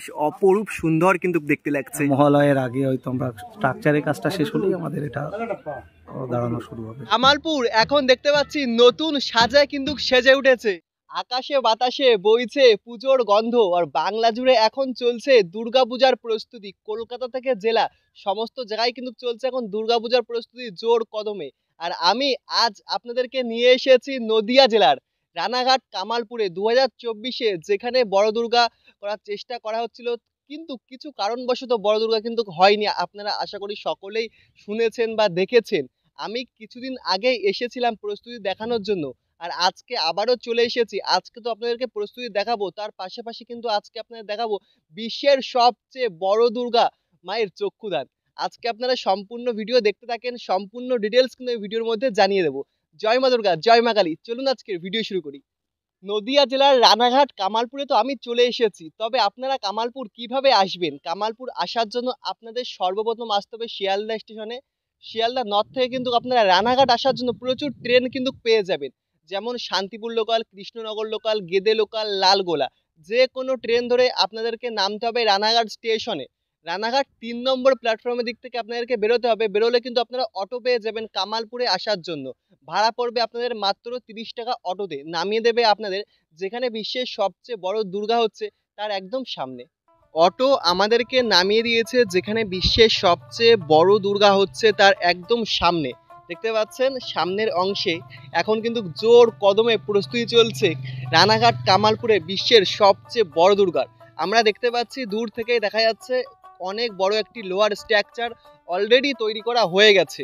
বেশ অপরূপ সুন্দর কিন্তু দেখতে লাগছে। মহালয়ের আগে হয়তো আমরা স্ট্রাকচারের কাজটা শেষ হলেই আমাদের এটা দাঁড়ানো শুরু হবে। কামালপুর এখন দেখতে পাচ্ছি নতুন সাজায় কিন্তু সেজে উঠেছে। আকাশে বাতাসে বইছে পুজোর গন্ধ, আর বাংলা জুড়ে এখন চলছে দুর্গাপূজার প্রস্তুতি। কলকাতা থেকে জেলা সমস্ত জায়গায় কিন্তু চলছে এখন দুর্গাপূজার প্রস্তুতি জোর কদমে। আর আমি আজ আপনাদেরকে নিয়ে এসেছি নদিয়া জেলার রানাঘাট কামালপুরে 2024-এ, যেখানে বড় দুর্গা করার চেষ্টা করা হচ্ছিল, কিন্তু কিছু কারণবশত বড় দুর্গা কিন্তু হয়নি। আপনারা আশা করি সকলেই শুনেছেন বা দেখেছেন। আমি কিছুদিন আগে এসেছিলাম প্রস্তুতি দেখানোর জন্য, আর আজকে আবারও চলে এসেছি। আজকে তো আপনাদেরকে প্রস্তুতি দেখাবো, তার পাশাপাশি কিন্তু আজকে আপনাদের দেখাবো বিশ্বের সবচেয়ে বড় দুর্গা মায়ের চক্ষুদান। আজকে আপনারা সম্পূর্ণ ভিডিও দেখতে থাকেন, সম্পূর্ণ ডিটেলস কিন্তু এই ভিডিওর মধ্যে জানিয়ে দেবো। জয় মা দুর্গা, জয় মা কালী। চলুন আজকের ভিডিও শুরু করি। নদিয়া জেলার রানাঘাট কামালপুরে তো আমি চলে এসেছি, তবে আপনারা কামালপুর কিভাবে আসবেন? কামালপুর আসার জন্য আপনাদের সর্বপ্রথম আসতে হবে শিয়ালদা স্টেশনে। শিয়ালদা নর্থ থেকে কিন্তু আপনারা রানাঘাট আসার জন্য প্রচুর ট্রেন কিন্তু পেয়ে যাবেন, যেমন Shantipur local, Krishnanagar local, Gede local, Lalgola. যে কোনো ট্রেন ধরে আপনাদেরকে নামতে হবে রানাঘাট স্টেশনে। রানাঘাট 3 নম্বর প্ল্যাটফর্মের দিক থেকে আপনাদেরকে বেরোতে হবে। বেরোলে কিন্তু আপনারা অটো পেয়ে যাবেন কামালপুরে আসার জন্য। ভাড়া পড়বে আপনাদের মাত্র 30 টাকা অটোতে। নামিয়ে দেবে আপনাদের যেখানে বিশ্বের সবচেয়ে বড় দুর্গা হচ্ছে তার একদম সামনে। অটো আমাদেরকে নামিয়ে দিয়েছে যেখানে বিশ্বের সবচেয়ে বড় দুর্গা হচ্ছে তার একদম সামনে। দেখতে পাচ্ছেন সামনের অংশে এখন কিন্তু জোর কদমে প্রস্তুতি চলছে রানাঘাট কামালপুরে বিশ্বের সবচেয়ে বড় দুর্গার। আমরা দেখতে পাচ্ছি দূর থেকে দেখা যাচ্ছে অনেক বড় একটি লোহার স্ট্রাকচার অলরেডি তৈরি করা হয়ে গেছে।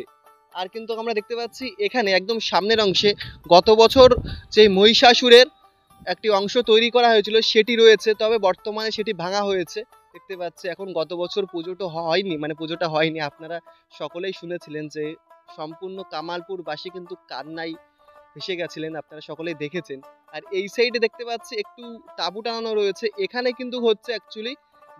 আর কিন্তু আমরা দেখতে পাচ্ছি এখানে একদম সামনের অংশে গত বছর যে মহিষাসুরের একটি অংশ তৈরি করা হয়েছিল সেটি রয়েছে, তবে বর্তমানে সেটি ভাঙা হয়েছে। দেখতে পাচ্ছি এখন গত বছর পুজোটা হয়নি। আপনারা সকলেই শুনেছিলেন যে সম্পূর্ণ কামালপুরবাসী কিন্তু কান্নায় ভেসে গেছিলেন, আপনারা সকলেই দেখেছেন। আর এই সাইডে দেখতে পাচ্ছি একটু তাঁবু টানানো রয়েছে, এখানে কিন্তু হচ্ছে অ্যাকচুয়ালি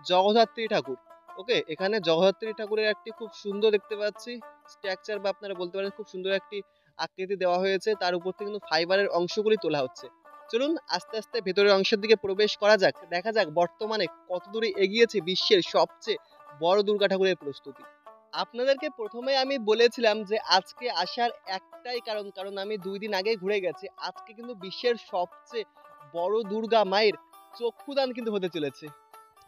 জগদ্ধাত্রী ঠাকুর। ওকে, এখানে জগদ্ধাত্রী ঠাকুরের একটি খুব সুন্দর দেখতে পাচ্ছি স্ট্রাকচার, বা আপনারা বলতে পারেন খুব সুন্দর একটি আকৃতি দেওয়া হয়েছে। তার উপর থেকে কিন্তু ফাইবারের অংশগুলি তোলা হচ্ছে। চলুন আস্তে আস্তে ভেতরের অংশের দিকে প্রবেশ করা যাক, দেখা যাক বর্তমানে কত দূরে এগিয়েছে বিশ্বের সবচেয়ে বড় দুর্গা ঠাকুরের প্রস্তুতি। আপনাদেরকে প্রথমে আমি বলেছিলাম যে আজকে আসার একটাই কারণ আমি 2 দিন আগে ঘুরে গেছি। আজকে কিন্তু বিশ্বের সবচেয়ে বড় দুর্গা মায়ের চক্ষুদান কিন্তু হতে চলেছে।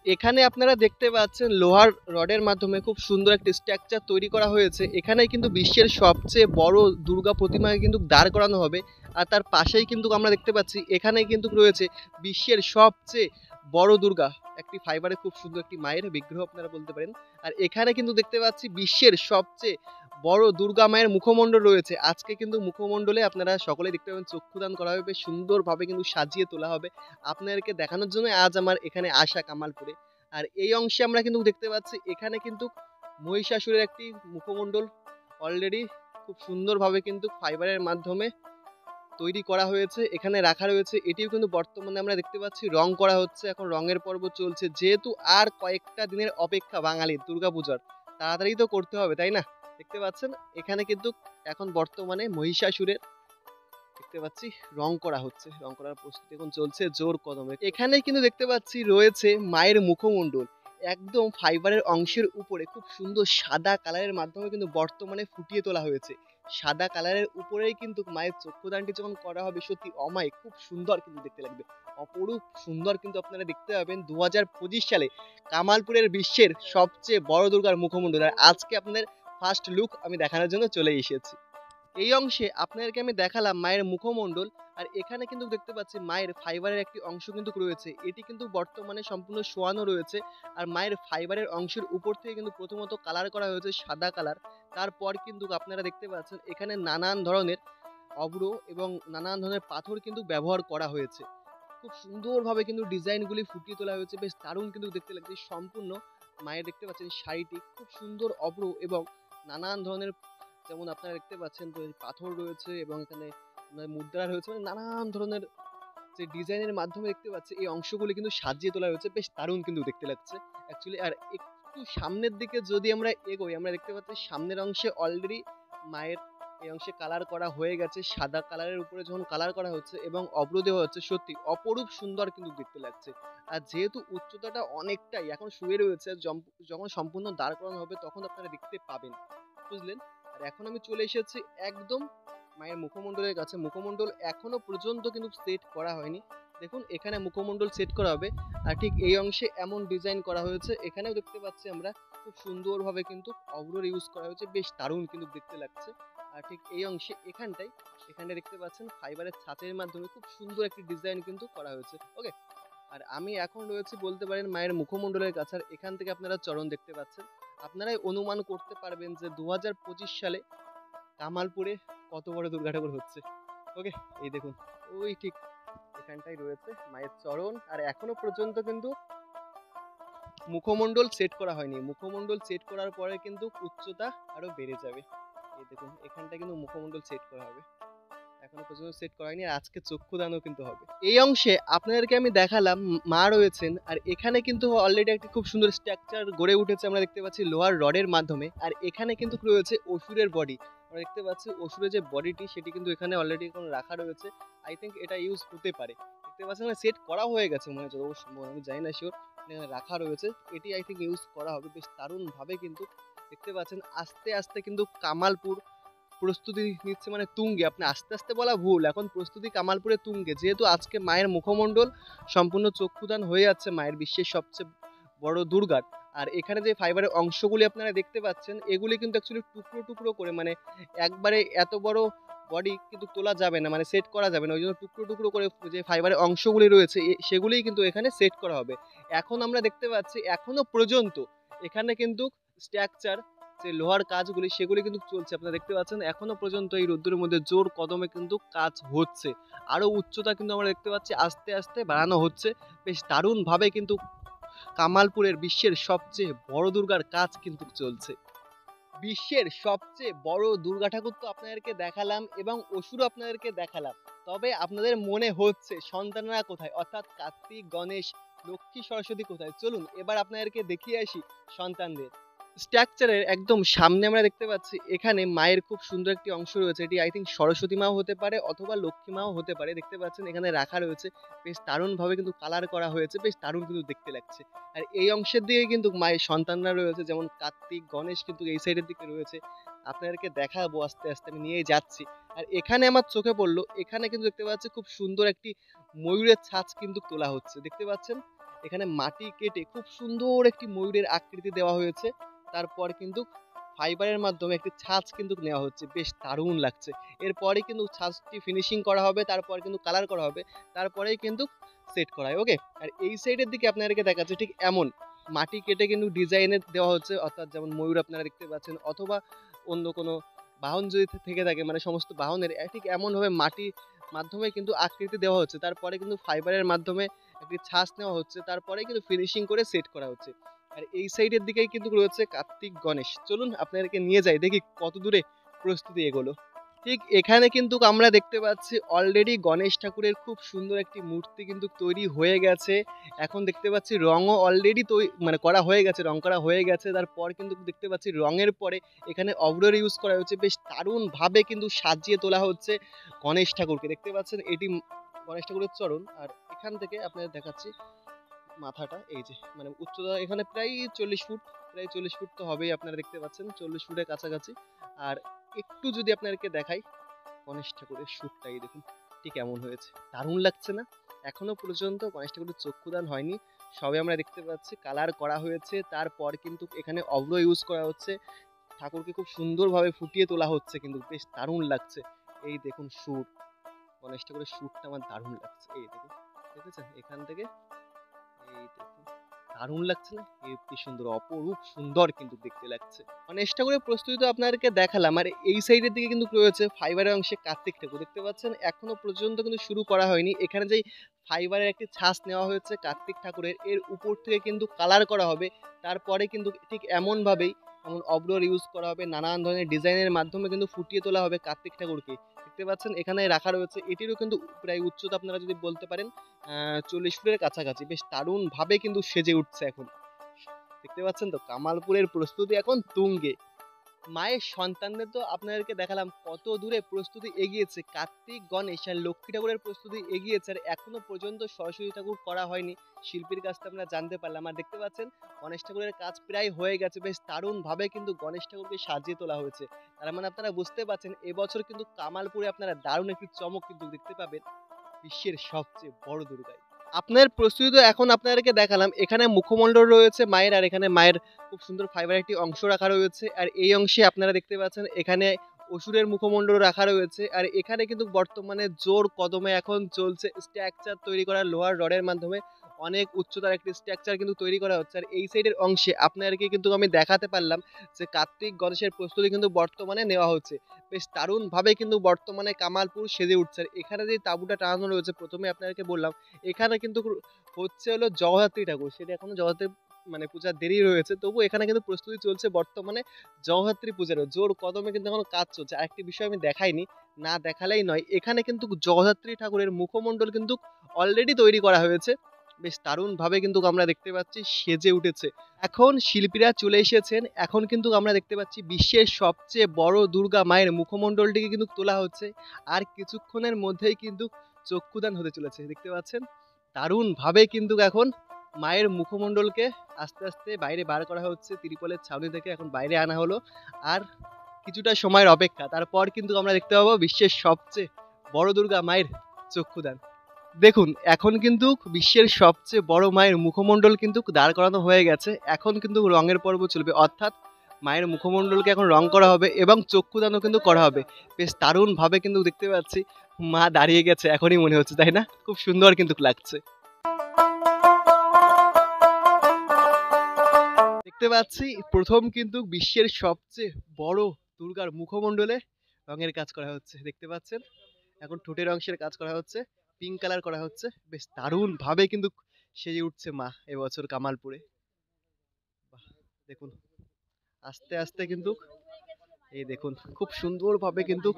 এখানে আপনারা দেখতে পাচ্ছেন লোহার রডের মাধ্যমে খুব সুন্দর একটি স্ট্রাকচার তৈরি করা হয়েছে। এখানে কিন্তু বিশ্বের সবচেয়ে বড় দুর্গা প্রতিমাকে কিন্তু দাঁড় করানো হবে। আর তার পাশেই কিন্তু আমরা দেখতে পাচ্ছি এখানে কিন্তু রয়েছে বিশ্বের সবচেয়ে বড় দুর্গা, একটি ফাইবারে খুব সুন্দর একটি মায়ের বিগ্রহ আপনারা বলতে পারেন। আর এখানে কিন্তু দেখতে পাচ্ছি বিশ্বের সবচেয়ে বড় দুর্গা মায়ের মুখমণ্ডল রয়েছে। আজকে কিন্তু মুখমণ্ডলে আপনারা সকলে দেখতে পাবেন চক্ষুদান করা হবে, বেশ সুন্দরভাবে কিন্তু সাজিয়ে তোলা হবে আপনাদেরকে দেখানোর জন্য আজ আমার এখানে আসা কামালপুরে। আর এই অংশে আমরা কিন্তু দেখতে পাচ্ছি এখানে কিন্তু মহিষাসুরের একটি মুখমণ্ডল অলরেডি খুব সুন্দরভাবে কিন্তু ফাইবারের মাধ্যমে তৈরি করা হয়েছে, এখানে রাখা রয়েছে। এটিও কিন্তু বর্তমানে আমরা দেখতে পাচ্ছি রং করা হচ্ছে, এখন রঙের পর্ব চলছে। যেহেতু আর কয়েকটা দিনের অপেক্ষা বাঙালির দুর্গাপূজার, তাড়াতাড়ি তো করতে হবে তাই না? দেখতে পাচ্ছেন এখানে কিন্তু এখন বর্তমানে মহিষাসুরের দেখতে পাচ্ছি রং করা হচ্ছে, রং করার প্রস্তুতি এখন চলছে জোর কদমে। এখানে কিন্তু দেখতে পাচ্ছি রয়েছে মায়ের মুখমণ্ডল একদম ফাইবারের অংশের উপরে খুব সুন্দর সাদা কালারের মাধ্যমে কিন্তু বর্তমানে ফুটিয়ে তোলা হয়েছে। সাদা কালারের উপরেই কিন্তু মায়ের চক্ষুদানটি যখন করা হবে সত্যি অমায়িক, খুব সুন্দর কিন্তু দেখতে লাগবে, অপরূপ সুন্দর কিন্তু আপনারা দেখতে পাবেন 2025 সালে কামালপুরের বিশ্বের সবচেয়ে বড় দুর্গার মুখমণ্ডল। আর আজকে আপনাদের ফার্স্ট লুক আমি দেখানোর জন্য চলে এসেছি। এই অংশে আপনাদেরকে আমি দেখালাম মায়ের মুখমণ্ডল, আর এখানে কিন্তু দেখতে পাচ্ছি মায়ের ফাইবারের একটি অংশ কিন্তু রয়েছে। এটি কিন্তু বর্তমানে সম্পূর্ণ শোয়ানো রয়েছে। আর মায়ের ফাইবারের অংশের উপর থেকে কিন্তু প্রথমত কালার করা হয়েছে সাদা কালার। তারপর কিন্তু আপনারা দেখতে পাচ্ছেন এখানে নানান ধরনের অভ্র এবং নানান ধরনের পাথর কিন্তু ব্যবহার করা হয়েছে। খুব সুন্দরভাবে কিন্তু ডিজাইনগুলি ফুটিয়ে তোলা হয়েছে, বেশ দারুণ কিন্তু দেখতে লাগছে। সম্পূর্ণ মায়ের দেখতে পাচ্ছেন শাড়িটি খুব সুন্দর অভ্র এবং নানান ধরনের, যেমন আপনারা দেখতে পাচ্ছেন পাথর রয়েছে এবং এখানে মুদ্রা রয়েছে, মানে নানান ধরনের যে ডিজাইনের মাধ্যমে দেখতে পাচ্ছি এই অংশগুলি কিন্তু সাজিয়ে তোলা হয়েছে, বেশ দারুণ কিন্তু দেখতে লাগছে অ্যাকচুয়ালি। আর একটু সামনের দিকে যদি আমরা এগোই আমরা দেখতে পাচ্ছি সামনের অংশে অলরেডি মায়ের এই অংশে কালার করা হয়ে গেছে, সাদা কালারের উপরে যখন কালার করা হচ্ছে এবং অব্র দেওয়া হচ্ছে, সত্যি অপরূপ সুন্দর কিন্তু দেখতে লাগছে। আর যেহেতু উচ্চতাটা অনেকটাই এখন শুয়ে রয়েছে, যখন সম্পূর্ণ দাঁড় করানো হবে তখন আপনারা দেখতে পাবেন, বুঝলেন? আর এখন আমি চলে এসেছি একদম মায়ের মুখমণ্ডলের কাছে। মুখমণ্ডল এখনো পর্যন্ত কিন্তু সেট করা হয়নি। দেখুন এখানে মুখমণ্ডল সেট করা হবে, আর ঠিক এই অংশে এমন ডিজাইন করা হয়েছে। এখানেও দেখতে পাচ্ছি আমরা খুব সুন্দরভাবে কিন্তু অব্রর ইউজ করা হয়েছে, বেশ দারুণ কিন্তু দেখতে লাগছে। আর ঠিক এই অংশে এখানে দেখতে পাচ্ছেন ফাইবারের ছাঁচের মাধ্যমে খুব সুন্দর একটি ডিজাইন কিন্তু করা হয়েছে। ওকে, আর আমি এখন রয়েছি বলতে পারেন মায়ের মুখমণ্ডলের কাছে। আর এখান থেকে আপনারা চরণ দেখতে পাচ্ছেন। আপনারাই অনুমান করতে পারবেন যে 2025 সালে কামালপুরে কত বড় দুর্গা ঠাকুর হচ্ছে। ওকে, এই দেখুন ওই ঠিক এখানটাই রয়েছে মায়ের চরণ। আর এখনো পর্যন্ত কিন্তু মুখমণ্ডল সেট করা হয়নি। মুখমণ্ডল সেট করার পরে কিন্তু উচ্চতা আরো বেড়ে যাবে। এই দেখুন এখানটা কিন্তু মুখমণ্ডল সেট করা হবে, এখনো পর্যন্ত সেট করা হয়নি। আর আজকে চক্ষুদানও কিন্তু হবে। এই অংশে আপনাদেরকে আমি দেখালাম মা রয়েছেন, আর এখানে কিন্তু অলরেডি একটি খুব সুন্দর স্ট্রাকচার গড়ে উঠেছে, আমরা দেখতে পাচ্ছি লোহার রডের মাধ্যমে। আর এখানে কিন্তু রয়েছে অসুরের বডি, আমরা দেখতে পাচ্ছি অসুরের যে বডিটি সেটি কিন্তু এখানে অলরেডি এখন রাখা রয়েছে। আই থিঙ্ক এটা ইউজ হতে পারে, দেখতে পাচ্ছেন সেট করা হয়ে গেছে মনে হচ্ছে, যতদূর সম্ভব আমি জানি না শিওর, এখানে রাখা রয়েছে। এটি আই থিঙ্ক ইউজ করা হবে বেশ দারুণ ভাবে। কিন্তু দেখতে পাচ্ছেন আস্তে আস্তে কিন্তু কামালপুর প্রস্তুতি নিচ্ছে, মানে তুঙ্গে। আপনি আস্তে আস্তে বলা ভুল, এখন প্রস্তুতি কামালপুরে তুঙ্গে। যেহেতু আজকে মায়ের মুখমণ্ডল সম্পূর্ণ চক্ষুদান হয়ে যাচ্ছে মায়ের বিশ্বের সবচেয়ে বড় দুর্গার। আর এখানে যে ফাইবারের অংশগুলি আপনারা দেখতে পাচ্ছেন, এগুলি কিন্তু অ্যাকচুয়ালি টুকরো টুকরো করে, মানে একবারে এত বড় বডি কিন্তু তোলা যাবে না, মানে সেট করা যাবে না। ওই জন্য টুকরো টুকরো করে যে ফাইবারের অংশগুলি রয়েছে সেগুলিই কিন্তু এখানে সেট করা হবে। এখন আমরা দেখতে পাচ্ছি এখনো পর্যন্ত এখানে কিন্তু স্ট্রাকচার যে লোহার কাজগুলি সেগুলি কিন্তু চলছে। আপনারা দেখতে পাচ্ছেন এখনো পর্যন্ত এই রোদ্দুরের মধ্যে জোর কদমে কিন্তু কাজ হচ্ছে। আরো উচ্চতা কিন্তু আমরা দেখতে পাচ্ছি আস্তে আস্তে বাড়ানো হচ্ছে। বেশ দারুণ ভাবে কিন্তু কামালপুরের বিশ্বের সবচেয়ে বড় দুর্গার কাজ কিন্তু চলছে। বিশ্বের সবচেয়ে বড় দুর্গা ঠাকুর তো আপনাদেরকে দেখালাম এবং অসুরও আপনাদেরকে দেখালাম। তবে আপনাদের মনে হচ্ছে সন্তানরা কোথায়, অর্থাৎ কার্তিক, গণেশ, লক্ষ্মী, সরস্বতী কোথায়? চলুন এবার আপনাদেরকে দেখিয়ে আসি সন্তানদের। স্ট্রাকচারের একদম সামনে আমরা দেখতে পাচ্ছি এখানে মায়ের খুব সুন্দর একটি অংশ রয়েছে। এটি আই থিঙ্ক সরস্বতী মাও হতে পারে অথবা লক্ষ্মী মাও হতে পারে। দেখতে পাচ্ছেন এখানে রাখা রয়েছে, বেশ দারুণভাবে কিন্তু কালার করা হয়েছে, বেশ দারুণ কিন্তু দেখতে লাগছে। আর এই অংশের দিকে কিন্তু মায়ের সন্তানরা রয়েছে, যেমন কার্তিক, গণেশ কিন্তু এই সাইডের দিকে রয়েছে। আপনাদেরকে দেখাবো আস্তে আস্তে, আমি নিয়ে যাচ্ছি। আর এখানে আমার চোখে পড়লো, এখানে কিন্তু দেখতে পাচ্ছি খুব সুন্দর একটি ময়ূরের ছাঁচ কিন্তু তোলা হচ্ছে। দেখতে পাচ্ছেন এখানে মাটি কেটে খুব সুন্দর একটি ময়ূরের আকৃতি দেওয়া হয়েছে। তারপর কিন্তু ফাইবারের মাধ্যমে একটি ছাঁচ কিন্তু নেওয়া হচ্ছে, বেশ দারুণ লাগছে। এরপরে কিন্তু ছাঁচটি ফিনিশিং করা হবে, তারপর কিন্তু কালার করা হবে, তারপরেই কিন্তু সেট করা হয়। ওকে, আর এই সাইডের দিকে আপনাদেরকে দেখাচ্ছে ঠিক এমন মাটি কেটে কিন্তু ডিজাইনের দেওয়া হচ্ছে, অর্থাৎ যেমন ময়ূর আপনারা দেখতে পাচ্ছেন অথবা অন্য কোনো বাহন যদি থেকে থাকে, মানে সমস্ত বাহনের ঠিক এমনভাবে মাটি মাধ্যমে কিন্তু আকৃতি দেওয়া হচ্ছে। তারপরে কিন্তু ফাইবারের মাধ্যমে একটি ছাঁচ নেওয়া হচ্ছে, তারপরে কিন্তু ফিনিশিং করে সেট করা হচ্ছে। আর এই সাইডের দিকেই কিন্তু রয়েছে কার্তিক, গণেশ। চলুন আপনাদেরকে নিয়ে যাই, দেখি কত দূরে প্রস্তুতি এগোলো। ঠিক এখানে কিন্তু আমরা দেখতে পাচ্ছি অলরেডি গণেশ ঠাকুরের খুব সুন্দর একটি মূর্তি কিন্তু তৈরি হয়ে গেছে। এখন দেখতে পাচ্ছি রঙও অলরেডি মানে করা হয়ে গেছে, রং করা হয়ে গেছে। তারপর কিন্তু দেখতে পাচ্ছি রঙের পরে এখানে অব্রর ইউজ করা হচ্ছে, বেশ দারুণভাবে কিন্তু সাজিয়ে তোলা হচ্ছে গণেশ ঠাকুরকে। দেখতে পাচ্ছেন এটি গণেশ ঠাকুরের চরণ। আর এখান থেকে আপনাদের দেখাচ্ছি মাথাটা, এই যে মানে উচ্চতা এখানে প্রায় 40 ফুট, প্রায় 40 ফুট তো হবেই। আপনারা দেখতে পাচ্ছেন 40 ফুটের কাছাকাছি। আর একটু যদি আপনাদেরকে দেখাই গণেশ ঠাকুরের শ্যুটটাই দেখুন ঠিক কেমন হয়েছে, দারুণ লাগছে না? এখনো পর্যন্ত গণেশ ঠাকুরের চক্ষুদান হয়নি, সবে আমরা দেখতে পাচ্ছি কালার করা হয়েছে। তারপর কিন্তু এখানে অব্র ইউজ করা হচ্ছে, ঠাকুরকে খুব সুন্দরভাবে ফুটিয়ে তোলা হচ্ছে, কিন্তু বেশ দারুণ লাগছে। এই দেখুন শ্যুট, গণেশ ঠাকুরের শ্যুটটা আমার দারুণ লাগছে। এই দেখুন, দেখেছেন এখান থেকে, এই দেখুন দারুণ লাগছে না? কি সুন্দর, অপরূপ সুন্দর কিন্তু দেখতে লাগছে। গণেশ ঠাকুরের প্রস্তুতি তো আপনাদেরকে দেখালাম। আর এই সাইডের দিকে কিন্তু রয়েছে ফাইবারের অংশে কার্তিক ঠাকুর। দেখতে পাচ্ছেন এখনো পর্যন্ত কিন্তু শুরু করা হয়নি। এখানে যেই ফাইবারের একটি ছাঁচ নেওয়া হয়েছে কার্তিক ঠাকুরের, এর উপর থেকে কিন্তু কালার করা হবে। তারপরে কিন্তু ঠিক এমন অব্রর ইউজ করা হবে, নানান ধরনের ডিজাইনের মাধ্যমে কিন্তু ফুটিয়ে তোলা হবে কার্তিক ঠাকুরকে। দেখতে পাচ্ছেন এখানে রাখা রয়েছে, এটিরও কিন্তু প্রায় উচ্চতা আপনারা যদি বলতে পারেন 40 ফুটের কাছাকাছি। বেশ দারুণভাবে কিন্তু সেজে উঠছে এখন। দেখতে পাচ্ছেন তো কামালপুরের প্রস্তুতি এখন তুঙ্গে। মায়ের সন্তানদের তো আপনাদেরকে দেখালাম কত দূরে প্রস্তুতি এগিয়েছে, কার্তিক গণেশ আর লক্ষ্মী ঠাকুরের প্রস্তুতি এগিয়েছে, আর এখনো পর্যন্ত সরস্বতী ঠাকুর করা হয়নি। শিল্পীর কাছ থেকে আমরা জানতে পারলাম। আর দেখতে পাচ্ছেন গণেশ ঠাকুরের কাজ প্রায় হয়ে গেছে, বেশ দারুণ ভাবে কিন্তু গণেশ ঠাকুরকে সাজিয়ে তোলা হয়েছে। তার মানে আপনারা বুঝতে পারছেন এবছর কিন্তু কামালপুরে আপনারা দারুণ একটি চমক কিন্তু দেখতে পাবেন বিশ্বের সবচেয়ে বড় দুর্গায়। আপনার প্রস্তুতি তো এখন আপনাদেরকে দেখালাম। এখানে মুখমণ্ডল রয়েছে মায়ের, আর এখানে মায়ের খুব সুন্দর ফাইবার একটি অংশ রাখা রয়েছে, আর এই অংশে আপনারা দেখতে পাচ্ছেন এখানে অসুরের মুখমণ্ডল রাখা রয়েছে। আর এখানে কিন্তু বর্তমানে জোর কদমে এখন চলছে স্ট্রাকচার তৈরি করা লোহার রডের মাধ্যমে অনেক উচ্চতার একটি স্ট্রাকচার কিন্তু তৈরি করা হচ্ছে। আর এই সাইডের অংশে আপনাদেরকে কিন্তু আমি দেখাতে পারলাম যে কার্তিক গণেশের প্রস্তুতি কিন্তু বর্তমানে নেওয়া হচ্ছে। বেশ দারুণভাবে কিন্তু বর্তমানে কামালপুর সেজে উঠছে। আর এখানে যে তাঁবুটা টানানো রয়েছে প্রথমে আপনাদেরকে বললাম, এখানে কিন্তু হচ্ছে হলো জগদ্ধাত্রী ঠাকুর, সেটা এখনো জগদ্ধাত্রী মানে পূজার দেরি রয়েছে, তবু এখানে কিন্তু প্রস্তুতি চলছে বর্তমানে জগদ্ধাত্রী পূজারও জোর কদমে কিন্তু এখন কাজ চলছে। আরেকটি বিষয় আমি দেখাইনি, না দেখালেই নয়, এখানে কিন্তু জগদ্ধাত্রী ঠাকুরের মুখমণ্ডল কিন্তু অলরেডি তৈরি করা হয়েছে। বেশ দারুণভাবে কিন্তু আমরা দেখতে পাচ্ছি সেজে উঠেছে। এখন শিল্পীরা চলে এসেছেন, এখন কিন্তু আমরা দেখতে পাচ্ছি বিশ্বের সবচেয়ে বড় দুর্গা মায়ের মুখমণ্ডলটিকে কিন্তু তোলা হচ্ছে। আর কিছুক্ষণের মধ্যেই কিন্তু চক্ষুদান হতে চলেছে, দেখতে পাচ্ছেন দারুণভাবে কিন্তু এখন মায়ের মুখমণ্ডলকে আস্তে আস্তে বাইরে বার করা হচ্ছে তিরপলের ছাউনি থেকে, এখন বাইরে আনা হলো। আর কিছুটা সময়ের অপেক্ষা, তারপর কিন্তু আমরা দেখতে পাবো বিশ্বের সবচেয়ে বড় দুর্গা মায়ের চক্ষুদান। দেখুন এখন কিন্তু বিশ্বের সবচেয়ে বড় মায়ের মুখমণ্ডল কিন্তু দাঁড় করানো হয়ে গেছে। এখন কিন্তু রঙের পর্ব চলবে, অর্থাৎ মায়ের মুখমণ্ডলকে এখন রং করা হবে এবং চক্ষুদানও কিন্তু করা হবে। বেশ দারুণভাবে কিন্তু দেখতে পাচ্ছি মা দাঁড়িয়ে গেছে, এখনই মনে হচ্ছে, তাই না? খুব সুন্দর কিন্তু লাগছে। দেখতে পাচ্ছি প্রথম কিন্তু বিশ্বের সবচেয়ে বড় দুর্গার মুখমণ্ডলে রঙের কাজ করা হচ্ছে, দেখতে পাচ্ছেন এখন ঠোঁটের অংশের কাজ করা হচ্ছে, পিঙ্ক কালার করা হচ্ছে। বেশ দারুণ ভাবে কিন্তু সেজে উঠছে মা এবছর কামালপুরে। বাহ, দেখুন আস্তে আস্তে কিন্তু এই দেখুন খুব সুন্দর ভাবে কিন্তু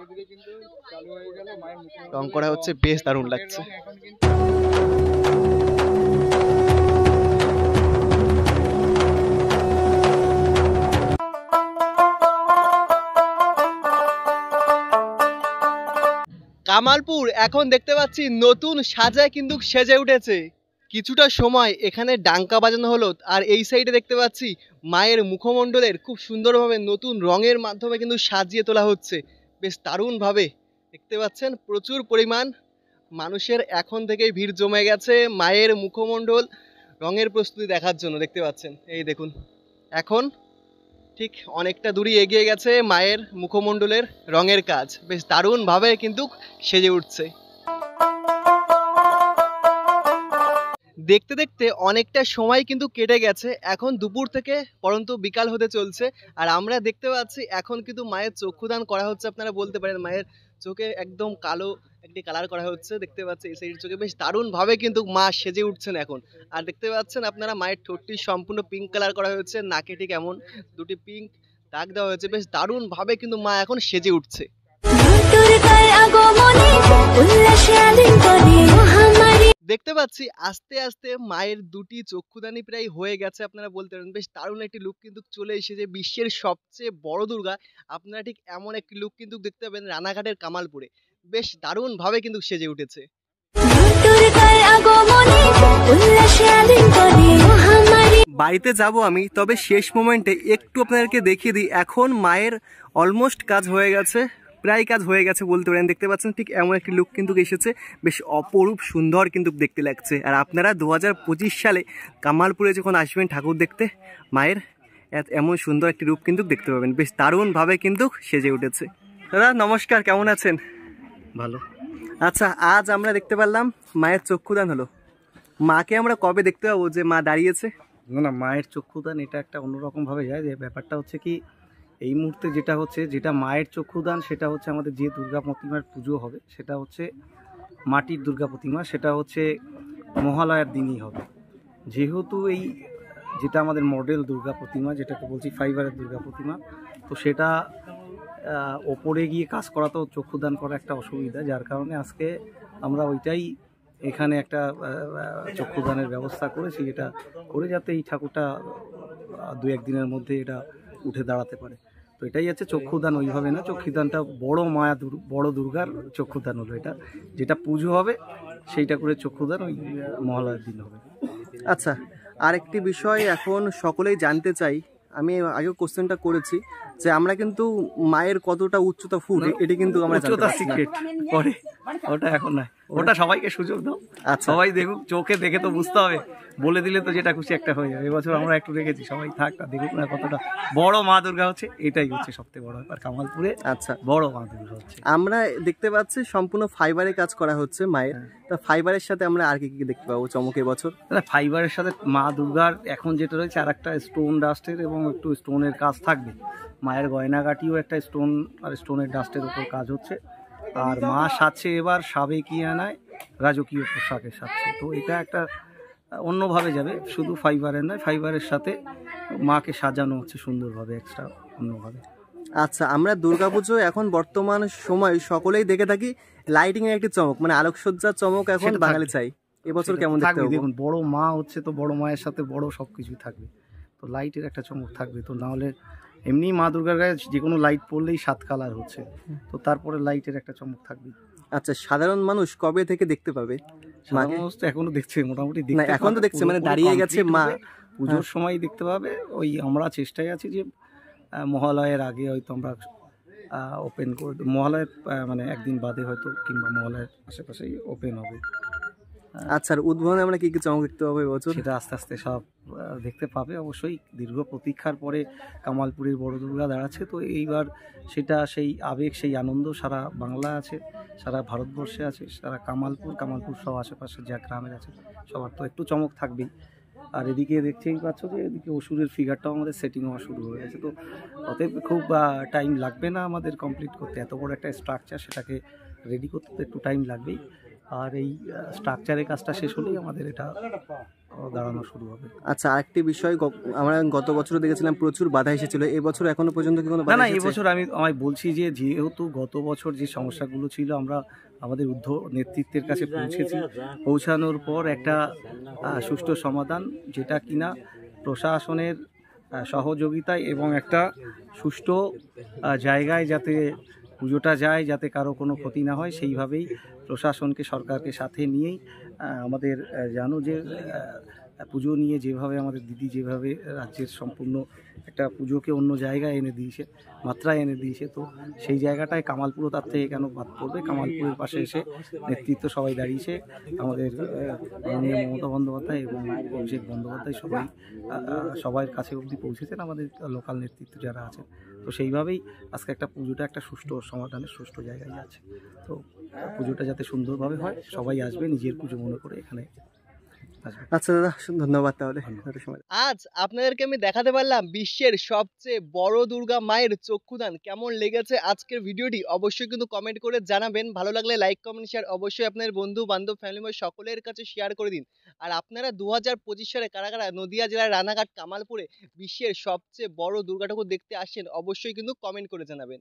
রং করা হচ্ছে, বেশ দারুণ লাগছে। কামালপুর এখন দেখতে পাচ্ছি নতুন সাজায় কিন্তু সেজে উঠেছে। কিছুটা সময় এখানে ডাঙ্কা বাজানো হলো, আর এই সাইডে দেখতে পাচ্ছি মায়ের মুখমণ্ডলের খুব সুন্দরভাবে নতুন রঙের মাধ্যমে কিন্তু সাজিয়ে তোলা হচ্ছে। বেশ দারুণভাবে দেখতে পাচ্ছেন প্রচুর পরিমাণ মানুষের এখন থেকেই ভিড় জমে গেছে মায়ের মুখমণ্ডল রঙের প্রস্তুতি দেখার জন্য। দেখতে পাচ্ছেন এই দেখুন এখন ঠিক অনেকটা দূরই এগিয়ে গেছে মায়ের মুখমণ্ডলের রঙের কাজ, বেশ দারুণভাবে কিন্তু সেজে উঠছে। দেখতে দেখতে অনেকটা সময় কিন্তু কেটে গেছে, এখন দুপুর থেকে পরন্ত বিকাল হতে চলছে। আর আমরা দেখতে পাচ্ছি এখন কিন্তু মায়ের চক্ষুদান করা হচ্ছে। আপনারা বলতে পারেন মায়ের চোখে একদম কালো একটি কালার করা হচ্ছে, দেখতে পাচ্ছি এই সাইডের চোখে বেশ দারুণভাবে কিন্তু মা সেজে উঠছেন এখন। আর দেখতে পাচ্ছেন আপনারা মায়ের ঠোঁটটি সম্পূর্ণ পিঙ্ক কালার করা হয়েছে, নাকে ঠিক এমন দুটি পিঙ্ক দাগ দেওয়া হয়েছে। বেশ দারুণভাবে কিন্তু মা এখন সেজে উঠছে। দেখতে পাচ্ছি আস্তে আস্তে মায়ের দুটি চক্ষুদানি প্রায় হয়ে গেছে, আপনারা বলতে পারেন বেশ দারুণ একটি লুক কিন্তু চলে এসেছে বিশ্বের সবচেয়ে বড় দুর্গা। আপনারা ঠিক এমন একটি লুক কিন্তু দেখতে পাবেন রানাঘাটের কামালপুরে, বেশ দারুণ ভাবে কিন্তু সেজে উঠেছে। বাড়িতে যাব আমি, তবে শেষ মোমেন্টে একটু আপনাদেরকে দেখিয়ে দিই। এখন মায়ের অলমোস্ট কাজ হয়ে গেছে, প্রায় কাজ হয়ে গেছে বলতে পারেন। দেখতে পাচ্ছেন ঠিক এমন একটি লুক কিন্তু এসেছে, বেশ অপরূপ সুন্দর কিন্তু দেখতে লাগছে। আর আপনারা 2025 সালে কামালপুরে যখন আসবেন ঠাকুর দেখতে, মায়ের এমন সুন্দর একটি রূপ কিন্তু দেখতে পাবেন। বেশ দারুণভাবে কিন্তু সেজে উঠেছে। দাদা নমস্কার, কেমন আছেন? ভালো। আচ্ছা, আজ আমরা দেখতে পারলাম মায়ের চক্ষুদান হলো, মাকে আমরা কবে দেখতে পাবো যে মা দাঁড়িয়েছে? না না, মায়ের চক্ষুদান এটা একটা অন্যরকমভাবে যায়। যে ব্যাপারটা হচ্ছে কি, এই মুহূর্তে যেটা হচ্ছে, যেটা মায়ের চক্ষুদান, সেটা হচ্ছে আমাদের যে দুর্গা প্রতিমার পুজো হবে, সেটা হচ্ছে মাটির দুর্গা প্রতিমা, সেটা হচ্ছে মহালয়ার দিনই হবে। যেহেতু এই যেটা আমাদের মডেল দুর্গা প্রতিমা, যেটাকে বলছি ফাইবারের দুর্গা প্রতিমা, তো সেটা ওপরে গিয়ে কাজ করা তো চক্ষুদান করা একটা অসুবিধা, যার কারণে আজকে আমরা ওইটাই এখানে একটা চক্ষুদানের ব্যবস্থা করেছি, এটা করে যাতে এই ঠাকুরটা 2-1 দিনের মধ্যে এটা উঠে দাঁড়াতে পারে। তো এটাই হচ্ছে চক্ষুদান, ওইভাবে না, চক্ষুদানটা বড় মায়া বড় দুর্গার চক্ষুদান হলো এটা, যেটা পুজো হবে সেইটা করে চক্ষুদান ওই মহালয়ার দিন হবে। আচ্ছা, আরেকটি বিষয় এখন সকলেই জানতে চাই, আমি আগেও কোশ্চেনটা করেছি যে আমরা কিন্তু মায়ের কতটা উচ্চতা ফুট এটি কিন্তু আমরা জানতে উচ্চতা পারছি না। সিক্রেট পরে, ওটা এখন নাই, ওটা সবাইকে সুযোগ দাও, আচ্ছা। সবাই দেখুক, চোখে দেখে তো বুঝতে হবে, বলে দিলে তো যেটা খুশি একটা হয়ে যাবে। এবছর আমরা একটু রেখেছি, সবাই থাক না, দেখুক না কতটা বড় মা দুর্গা হচ্ছে, এটাই হচ্ছে সবথেকে বড় ব্যাপার কামালপুরে। আচ্ছা, বড় মা দুর্গা হচ্ছে। আমরা দেখতে পাচ্ছি সম্পূর্ণ ফাইবারে কাজ করা হচ্ছে মায়ের, তা ফাইবারের সাথে আমরা আর কি কি দেখতে পাবো চমক এবছর? ফাইবারের সাথে মা দুর্গার এখন যেটা রয়েছে আর একটা স্টোন ডাস্টের এবং একটু স্টোনের কাজ থাকবে। মায়ের গয়নাগাটিও একটা স্টোন আর স্টোনের ডাস্টের উপর কাজ হচ্ছে। আর মা সাজছে এবার সাবেকিয়ানায় রাজকীয় পোশাকে সাজছে, তো এটা একটা অন্যভাবে যাবে, শুধু ফাইবারের নয়, ফাইবারের সাথে মাকে সাজানো হচ্ছে সুন্দরভাবে এক্সট্রা অন্যভাবে। আচ্ছা, আমরা দুর্গাপুজো এখন বর্তমান সময় সকলেই দেখে থাকি লাইটিং এর একটি চমক, মানে আলোকসজ্জার চমক এখন সেটা বাঙালি চাই। এবছর কেমন দেখতে থাকবে পাবো? দেখুন, বড় মা হচ্ছে তো বড় মায়ের সাথে বড় সবকিছুই থাকবে, তো লাইটের একটা চমক থাকবে। তো নাহলে এমনি মা দুর্গার গায়ে যে কোনো লাইট পড়লেই 7 কালার হচ্ছে, তো তারপরে লাইটের একটা চমক থাকবে। আচ্ছা, সাধারণ মানুষ কবে থেকে দেখতে পাবে মাকে? সমস্ত এখনো দেখছে, মোটামুটি না, দেখতে এখন তো পাবে, দেখছে, মানে পুরোপুরি দাঁড়িয়ে গেছে complete মা। হবে, পুজোর সময় দেখতে পাবে। ওই আমরা চেষ্টায় আছি যে মহালয়ের আগে হয়তো আমরা ওপেন করে মহালয়ের মানে একদিন বাদে হয়তো, কিংবা মহালয়ের আশেপাশেই ওপেন হবে। আচ্ছা, আর উদ্বোধনে আমরা কি কি চমক দেখতে পাবো এবছর? সেটা আস্তে আস্তে সব দেখতে পাবে অবশ্যই। দীর্ঘ প্রতীক্ষার পরে কামালপুরের বড় দুর্গা দাঁড়াচ্ছে, তো এইবার সেটা সেই আবেগ, সেই আনন্দ সারা বাংলা আছে, সারা ভারতবর্ষে আছে, সারা কামালপুর সব আশেপাশে যা গ্রামের আছে সবার তো একটু চমক থাকবেই। আর এদিকে দেখতেই পাচ্ছ যে এদিকে অসুরের ফিগারটাও আমাদের সেটিং হওয়া শুরু হয়ে গেছে, তো অতএব খুব টাইম লাগবে না আমাদের কমপ্লিট করতে। এত বড় একটা স্ট্রাকচার, সেটাকে রেডি করতে তো একটু টাইম লাগবেই। আর এই স্ট্রাকচারের কাজটা শেষ হলেই আমাদের এটা দাঁড়ানো শুরু হবে। আচ্ছা, আরেকটি বিষয়, আমরা গত বছরও দেখেছিলাম প্রচুর বাধা এসেছিল, এবছর এখনো পর্যন্ত কি কোনো না বাধা না, এসেছে? এবছর আমি বলছি যে যেহেতু গত বছর যে সমস্যাগুলো ছিল আমরা আমাদের নেতৃত্বের কাছে পৌঁছানোর পর একটা সুষ্ঠু সমাধান, যেটা কিনা প্রশাসনের সহযোগিতায় এবং একটা সুষ্ঠু জায়গায় যাতে পুজোটা যায়, যাতে কারো কোনো ক্ষতি না হয়, সেইভাবেই প্রশাসনকে, সরকারকে সাথে নিয়েই আমাদের জানো যে পুজো নিয়ে যেভাবে আমাদের দিদি যেভাবে রাজ্যের সম্পূর্ণ একটা পুজোকে অন্য জায়গায় এনে দিয়েছে, মাত্রায় এনে দিয়েছে, তো সেই জায়গাটায় কামালপুরও তার থেকে কেন বাদ পড়বে। কামালপুরের পাশে এসে নেতৃত্ব সবাই দাঁড়িয়েছে, আমাদের মাননীয় মমতা বন্দ্যোপাধ্যায় এবং অভিষেক বন্দ্যোপাধ্যায় সবার কাছে অবধি পৌঁছেছেন আমাদের লোকাল নেতৃত্ব যারা আছে, তো সেইভাবেই আজকে একটা পুজোটা একটা সুষ্ঠু সমাধানের সুষ্ঠু জায়গায় যাচ্ছে। তো পুজোটা যাতে সুন্দরভাবে হয়, সবাই আসবে নিজের পুজো মনে করে এখানে। আচ্ছা দাদা, ধন্যবাদ তাহলে। আজ আপনাদেরকে আমি দেখাতে পারলাম বিশ্বের সবচেয়ে বড় দুর্গা মায়ের চক্ষুদান। কেমন লেগেছে আজকের ভিডিওটি অবশ্যই কিন্তু কমেন্ট করে জানাবেন। ভালো লাগলে লাইক, কমেন্ট, শেয়ার অবশ্যই আপনার বন্ধু বান্ধব, ফ্যামিলি মেম্বার সকলের কাছে শেয়ার করে দিন। আর আপনারা 2025 সালে কারা কারা নদিয়া জেলার রানাঘাট কামালপুরে বিশ্বের সবচেয়ে বড় দুর্গা ঠাকুর দেখতে আসছেন অবশ্যই কিন্তু কমেন্ট করে জানাবেন।